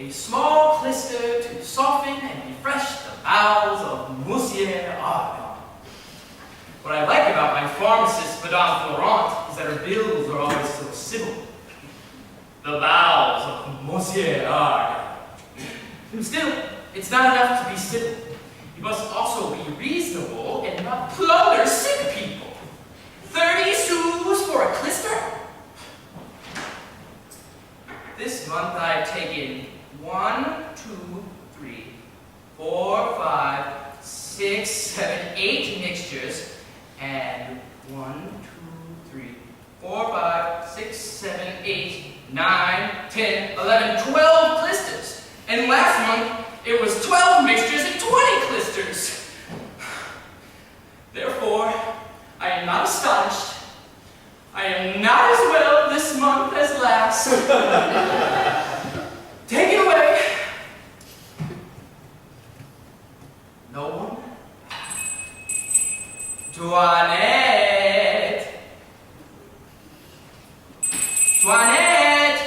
a small clyster to soften and refresh the bowels of Moliere Argon. What I like about my pharmacist, Madame Florent, is that her bills are always so civil. The bowels of Moliere Argon. Still, it's not enough to be civil. You must also be reasonable and not plunder sick people. 30 sous for a clyster? This month I've taken 1, 2, 3, 4, 5, 6, 7, 8 mixtures, and 1, 2, 3, 4, 5, 6, 7, 8, 9, 10, 11, 12 clysters. And last month it was 12 mixtures and 20 clysters. Therefore, I am not astonished. I am not as well this month as last. Take it away. No one? Toinette! Toinette!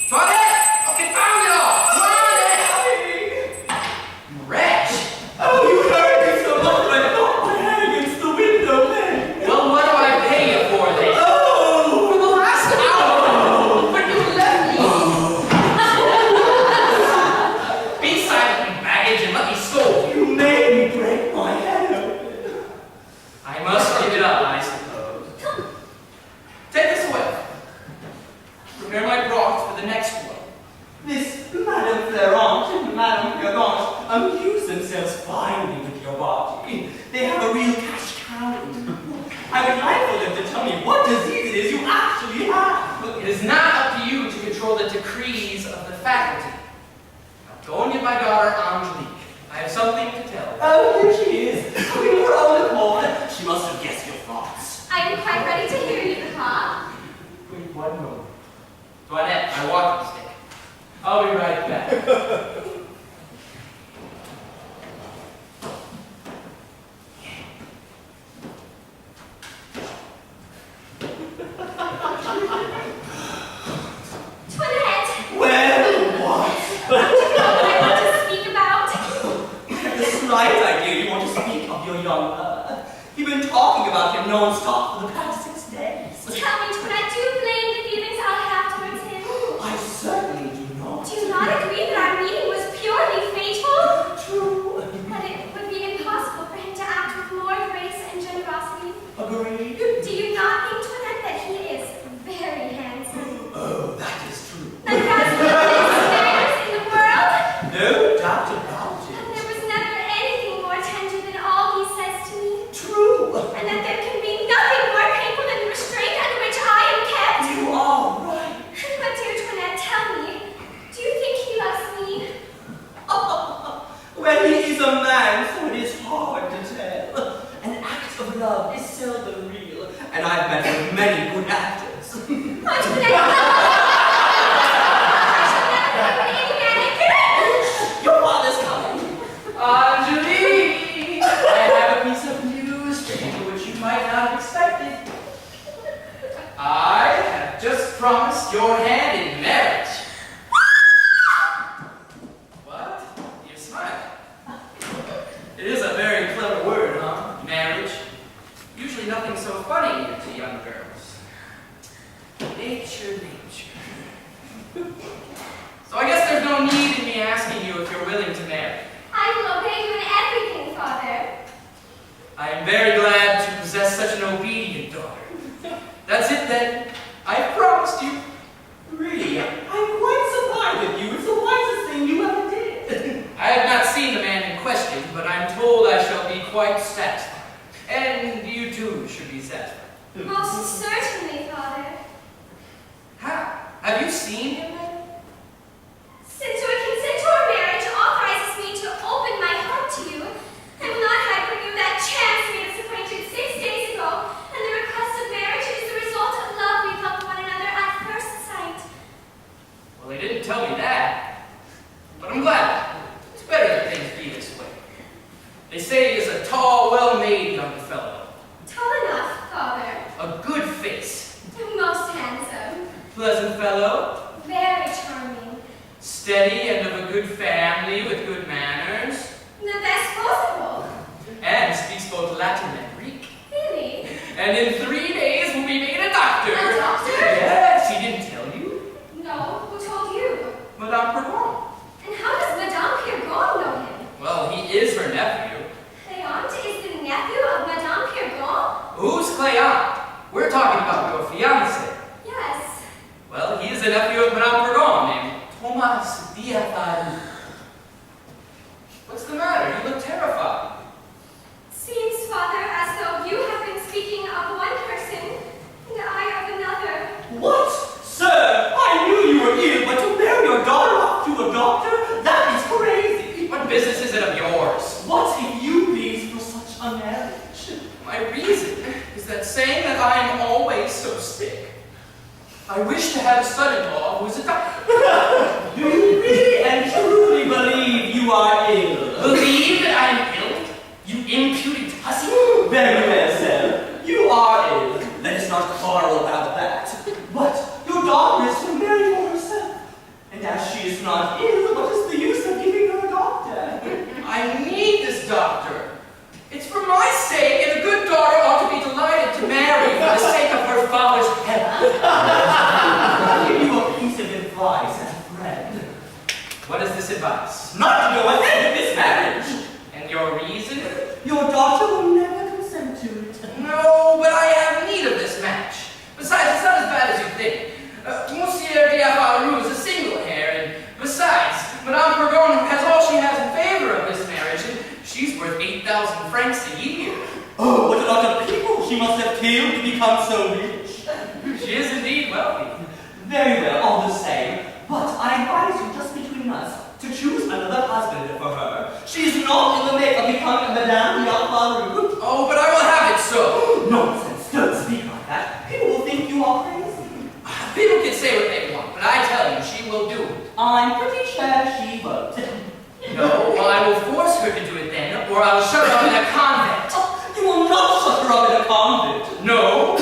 Toinette! Okay, found it all! Toinette! You wretch! Oh, you hurt me so much I knocked my head against the window pane. Well, what do I pay you for then? Oh! For the last hour! But you left me! Be silent, you baggage, and let me scold you. You made me break my head open. I must give it up, I suppose. Take this away. Prepare my broth for the next one. Miss Madame Florent and Madame Gavant amuse themselves finely with your body. They have a real cash cow. I would like for them to tell me what disease it is you actually have. It is not up to you to control the decrees of the faculty. Now go and get my daughter Angelique. I have something to tell her. Oh, here she is. We were on the board. She must have guessed your thoughts. I am quite ready to hear you, Papa. Wait 1 moment. Toinette, my walking stick. I'll be right back. Toinette! Well, what? I want to speak about. The slight idea you want to speak of your young lover. You've been talking about him non-stop for the past 6 days. Tell me, Toinette, do you blame the feelings I have towards him? I certainly do not. Do you not agree that our meeting was purely fateful? True. That it would be impossible for him to act with more grace and generosity? Agreed. Do you not think, Toinette, that he is very handsome? Oh, that is true. That he has the best manners in the world? No doubt about And it. there was never anything more tender than all he says to me? True. And that there can be nothing more painful than the restraint under which I am kept? You are right. But dear Toinette, tell me, do you think he loves me? Well, he is a man, so it is hard to tell. An act of love is seldom real, and I've met with many good actors. Oh, Toinette, I shall never be any man again! Your father's coming. Angelique! I have a piece of news for you which you might not have expected. I have just promised your hand in marriage. What? You smile. It is a very clever word, huh? Marriage. Usually nothing so funny to young girls. Nature. So I guess there's no need in me asking you if you're willing to marry. I will obey you in everything, Father. I am very glad to possess such an obedient daughter. That's it then. I promised you. Really, I'm quite surprised at you. It's the wisest thing you ever did. I have not seen the man in question, but I'm told I shall be quite satisfied. And you too should be satisfied. Most certainly, Father. How? Have you seen him then? Since your consent to our marriage authorizes me to open my heart to you, I will not hide from you that chance made us acquainted 6 days ago, and the request of marriage is the result of love we felt for one another at first sight. Well, they didn't tell me that. But I'm glad. It's better that things be this way. They say he is a tall, well-made young fellow. Tall enough, Father. A good face. Most handsome. Pleasant fellow. Very charming. Steady and of a good family with good manners. The best possible. And speaks both Latin and Greek. Really? And in 3 days will be made a doctor. A doctor? Yes, he didn't tell you. No, who told you? Madame Pergon. And how does Madame Piergon know him? Well, he is her nephew. Cléante is the nephew of Madame Piergon? Who's Cléante? We're talking about your fiancé. Yes. Well, he is a nephew of Madame Pergon named Thomas Diafaru. What's the matter? You look terrified. Seems, Father, as though you have been speaking of one person and I of another. What? Sir, I knew you were ill, but to marry your daughter off to a doctor? That is crazy. What business is it of yours? What if you please for such a marriage? My reason is that saying that I am always so sick. I wish to have a son-in-law who is a doctor. Do you really and truly believe you are ill? Believe that I am ill? You impudent hussy? Very well, sir. You are ill. Let us not quarrel about that. But your daughter is to marry for herself. And as she is not ill, what is the use of giving her a doctor? I need this doctor. It's for my sake, and a good daughter ought to be delighted to marry for the sake of her father's health. I'll give you a piece of advice as a friend. What is this advice? Not to go ahead with this marriage. And your reason? Your daughter will never consent to it. No, but I have need of this match. Besides, it's not as bad as you think. Monsieur Diafaru is a single hair, and besides, Madame Pergon has all she has in favor of this marriage, and she's worth 8,000 francs a year. Oh, what a lot of people she must have killed to become so rich. She is indeed wealthy. Very well, all the same. But I advise you, just between us, to choose another husband for her. She is not in the make of becoming a Madame Diafaru. Oh, but I will have it so. Nonsense, don't speak like that. People will think you are crazy. People can say what they want, but I tell you, she will do it. I'm pretty sure she won't. No, well, I will force her to do it then, or I'll shut her up in a convent. You will not shut her up in a convent. No,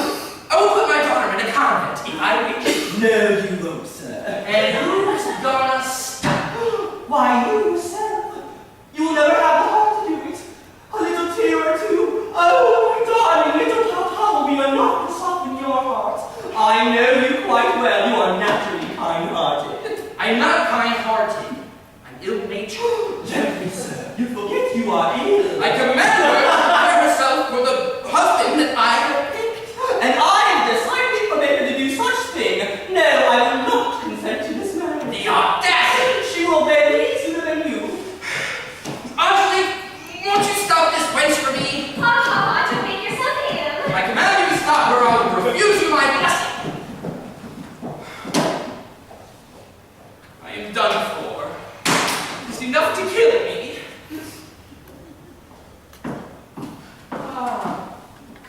I will put my daughter in a convent if I wish. No, you won't, sir. And who's gonna stop? Why, you, sir. You will never have the heart to do it. A little tear or two. Oh, my darling, little tata will be enough to soften your heart. I know you quite well. You are naturally kind-hearted. I'm not kind-hearted. I'm ill-natured. Gently, sir. You forget you are ill. I command her to prepare herself for the husband that I have picked. And I am decidedly forbidden to do such thing. No, I will not consent to this marriage. The audacity! She will bear me sooner than you. Anjali, won't you stop this wench for me? Papa, don't make yourself ill. I command you to stop her, or I will refuse you my blessing. I am done for. It's enough to kill me. Ah,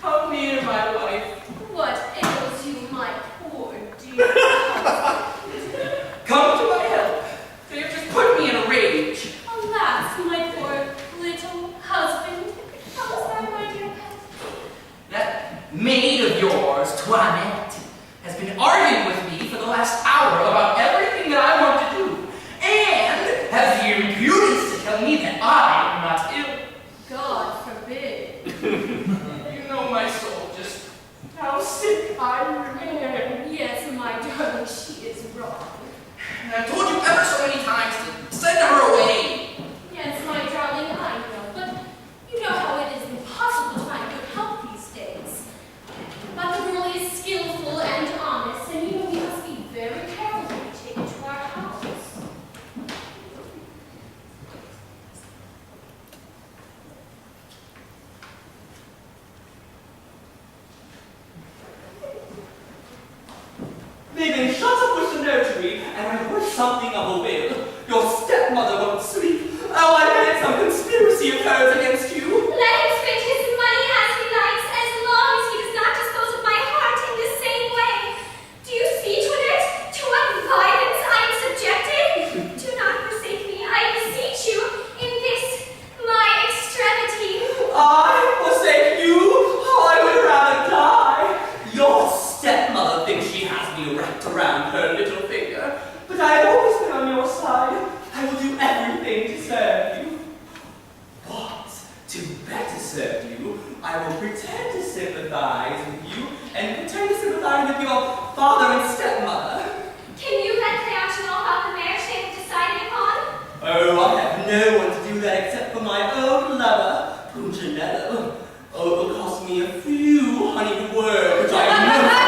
come near, my wife. What ails you, my poor dear? Come to my help. They have just put me in a rage. Alas, my poor little husband. How is that, my dear pet? That maid of yours, Toinette, has been arguing with me for the last hour about everything that I want to do, and has the impudence to tell me that I am not ill. God forbid. You know my soul, just how sick I remain. Yes, my darling, she is wrong. And I told you ever so many times to send her away. Yes, my darling, I know, but you know how it is impossible to find good help these days. But the girl is skillful and honest, and you know we must be very careful when we take it to our house. They've been shut up with the notary, and I heard something of a will. Your stepmother won't sleep. Oh, I read some conspiracy of hers against you. Let him spend his money as he likes, as long as he does not dispose of my heart in the same way. Do you see, Toinette, to what violence I am subjected? Do not forsake me, I beseech you, in this, my extremity. I forsake you? How I would rather die. Your stepmother thinks she has me wrapped around her little finger, but I have always been on your side. everything to serve you. But to better serve you, I will pretend to sympathize with you and pretend to sympathize with your father and stepmother. Can you let Cleopatra know about the marriage they have decided upon? Oh, I have no one to do that except for my old lover, Punchinello. Oh, it will cost me a few honeyed words, I know.